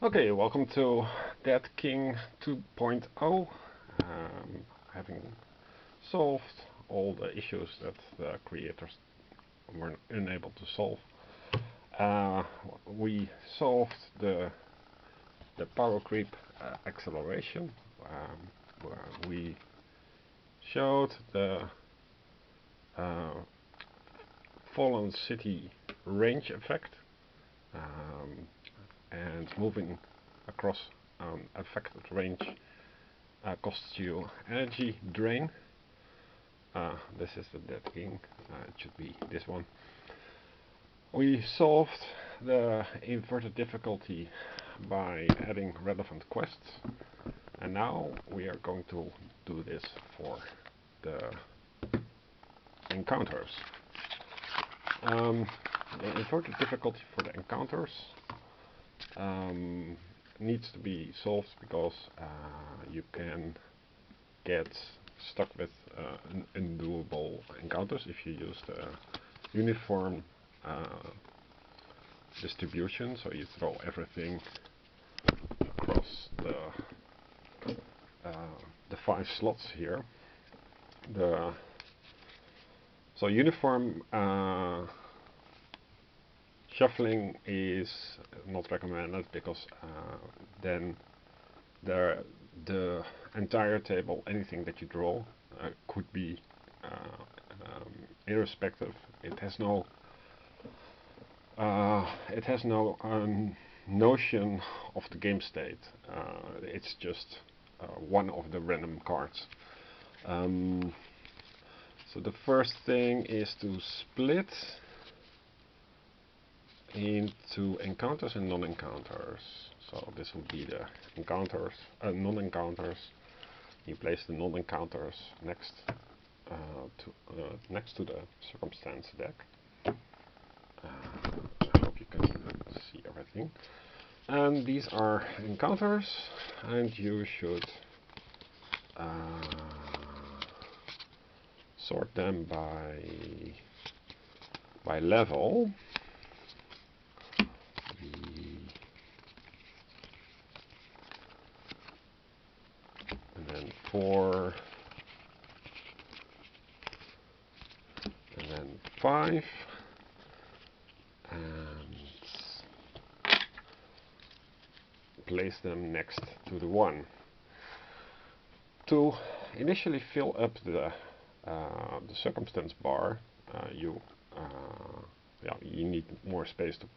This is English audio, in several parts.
Okay, welcome to Dead King 2.0. Having solved all the issues that the creators were unable to solve, we solved the power creep acceleration. Where we showed the fallen city range effect. And moving across an affected range costs you energy drain. This is the Dead King, it should be this one. We solved the inverted difficulty by adding relevant quests, and now we are going to do this for the encounters. The inverted difficulty for the encounters needs to be solved because you can get stuck with undoable encounters if you use the uniform distribution, so you throw everything across the 5 slots here. So uniform shuffling is not recommended because then the entire table, anything that you draw, could be irrespective. It has no notion of the game state. It's just one of the random cards. So the first thing is to split into encounters and non-encounters. So this will be the encounters, non-encounters. You place the non-encounters next to the circumstance deck. I hope you can see everything. And these are encounters, and you should sort them by level. And then 4, and then 5, and place them next to the 1. To initially fill up the circumstance bar, you need more space to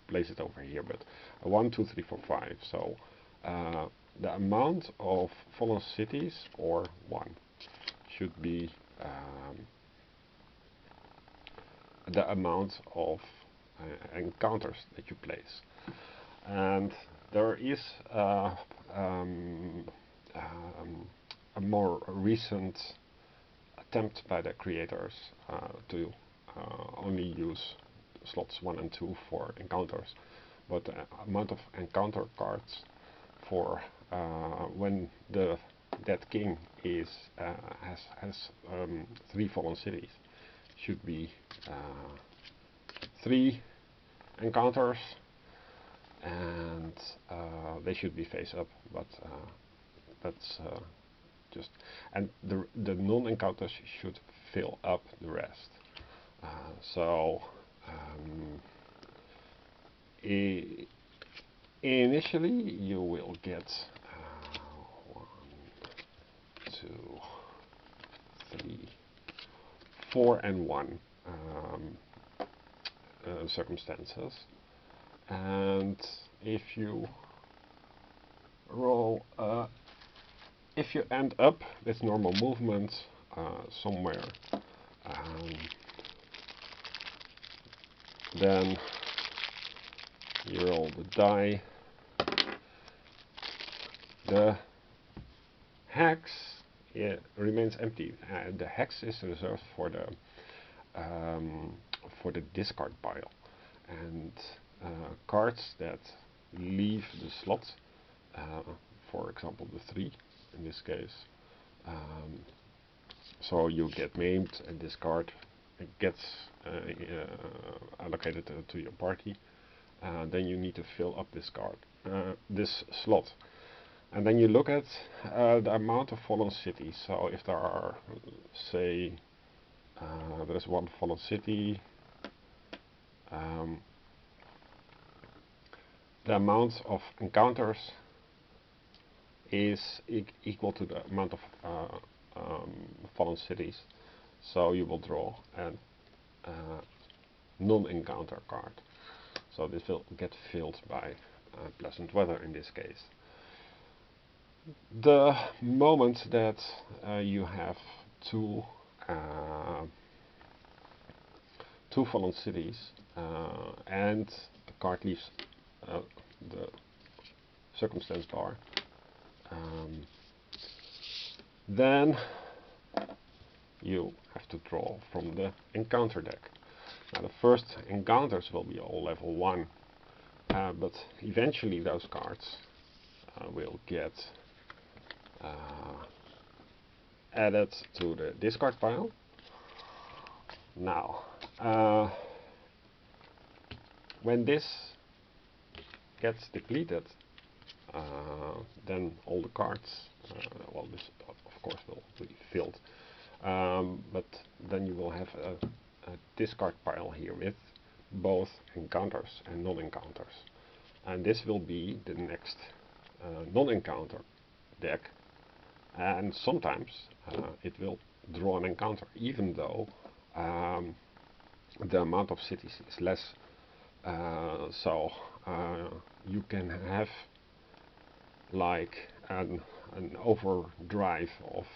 place it over here, but 1, 2, 3, 4, 5. So the amount of fallen cities, or 1, should be the amount of encounters that you place. And there is a more recent attempt by the creators to only use slots 1 and 2 for encounters, but the amount of encounter cards for when the Dead King is has 3 fallen cities should be 3 encounters, and they should be face up, but that's just, and the non-encounters should fill up the rest. So initially you will get 1, 2, 3, 4 and 1 circumstances, and if you roll, if you end up with normal movement somewhere, then you roll the die. The hex remains empty. The hex is reserved for the discard pile, and cards that leave the slot, for example the 3 in this case, so you get named, and this card gets allocated to your party. then you need to fill up this card, this slot. And then you look at the amount of fallen cities. So if there are, say, there's one fallen city, the amount of encounters is equal to the amount of fallen cities. So you will draw a non-encounter card. So this will get filled by pleasant weather in this case. The moment that you have two fallen cities and the card leaves the circumstance bar, then you have to draw from the encounter deck. Now the first encounters will be all level 1, but eventually those cards will get added to the discard pile. Now, when this gets depleted, then all the cards, well, this of course will be filled, but then you will have a discard pile here with both encounters and non-encounters, and this will be the next non-encounter deck, and sometimes it will draw an encounter, even though the amount of cities is less. So you can have like an overdrive of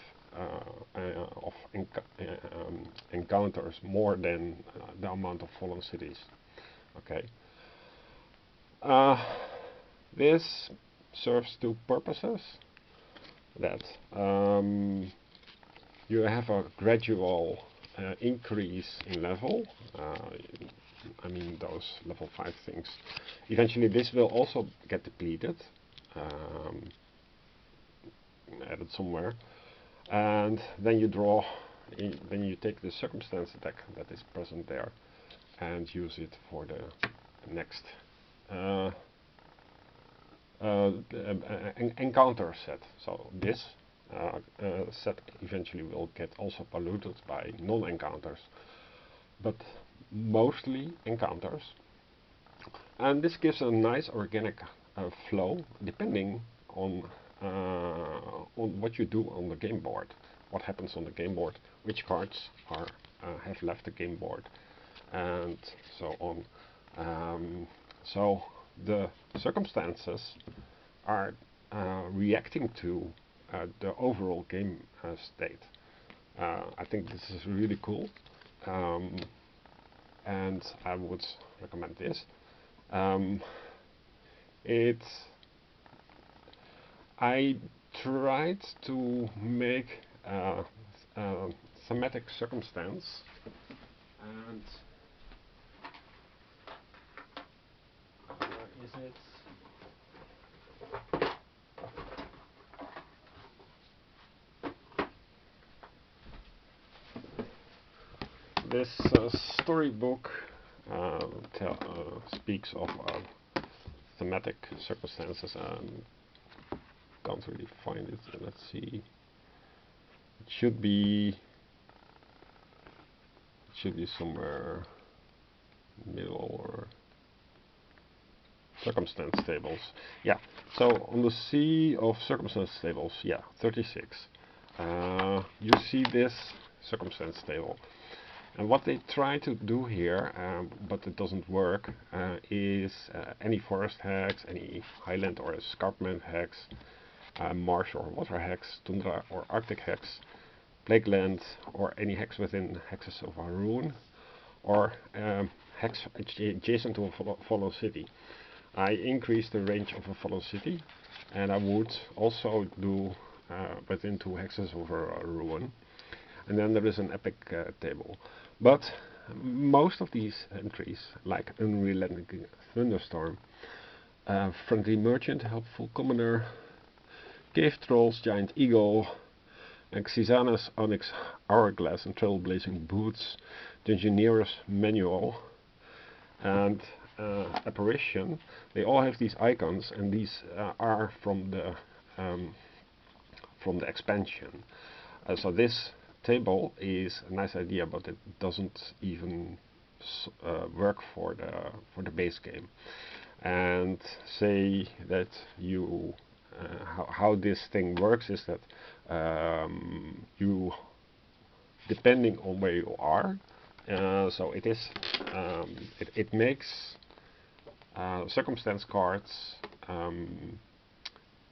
encounters more than the amount of fallen cities. Okay. This serves two purposes. That you have a gradual increase in level. I mean those level 5 things. Eventually this will also get depleted, added somewhere, and then you draw, then you take the circumstance deck that is present there and use it for the next encounter set. So this set eventually will get also polluted by non-encounters, but mostly encounters, and this gives a nice organic flow depending on what you do on the game board, what happens on the game board, which cards are have left the game board, and so on. So the circumstances are reacting to the overall game state. I think this is really cool, and I would recommend this. I tried to make a thematic circumstance, and where is it? This storybook speaks of thematic circumstances, and can't really find it. Let's see. It should be somewhere middle or circumstance tables. Yeah. So on the sea of circumstance tables, yeah, 36. You see this circumstance table. And what they try to do here, but it doesn't work, is any forest hex, any highland or escarpment hex, marsh or water hex, tundra or arctic hex, plague land, or any hex within hexes of a rune, or hex adjacent to a fallen city. I increase the range of a fallen city, and I would also do within 2 hexes of a ruin. And then there is an epic table. But most of these entries, like Unrelenting Thunderstorm, Friendly Merchant, Helpful Commoner, Cave Trolls, Giant Eagle, Xyzanus, Onyx Hourglass, and Trailblazing Boots, Dungeoneer's Manual, and apparition, they all have these icons, and these are from the expansion. So this table is a nice idea, but it doesn't even work for the base game. And say that you how this thing works is that you, depending on where you are, so it makes circumstance cards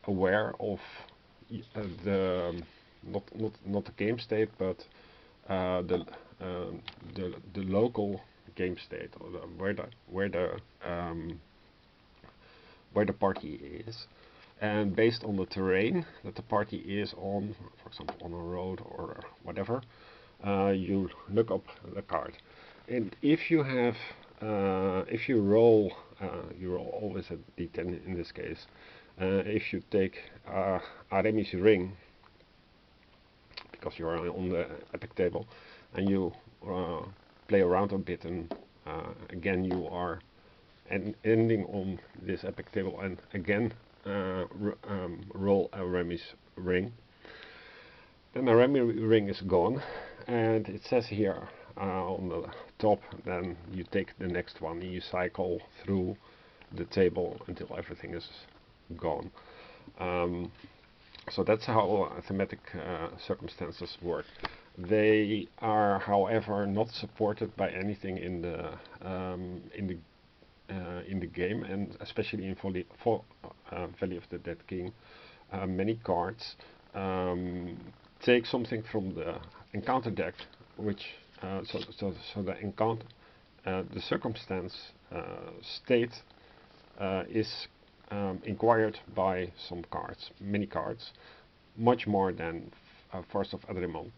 aware of the not the game state, but the local game state, or where the party is, and based on the terrain that the party is on, for example on a road or whatever, you look up the card. And if you have if you roll always a d10 in this case. If you take Aremi's ring, because you are on the epic table, and you play around a bit, and again you are ending on this epic table, and again roll a Remy's ring, then the Remy ring is gone, and it says here on the top, then you take the next one, and you cycle through the table until everything is gone. So that's how thematic circumstances work. They are, however, not supported by anything in the game, and especially in Valley of the Dead King, many cards take something from the encounter deck, which so the encounter the circumstance state is inquired by some cards, many cards, much more than Force of Adrimon.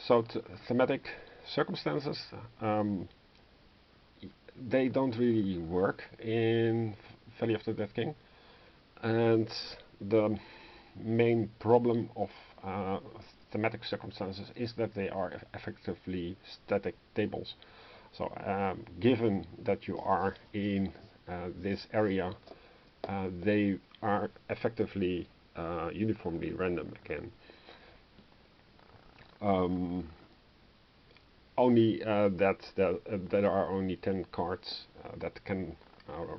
So thematic circumstances, they don't really work in Valley of the Dead King, and the main problem of thematic circumstances is that they are effectively static tables. So given that you are in this area, they are effectively uniformly random again. Only that there are only 10 cards that can roll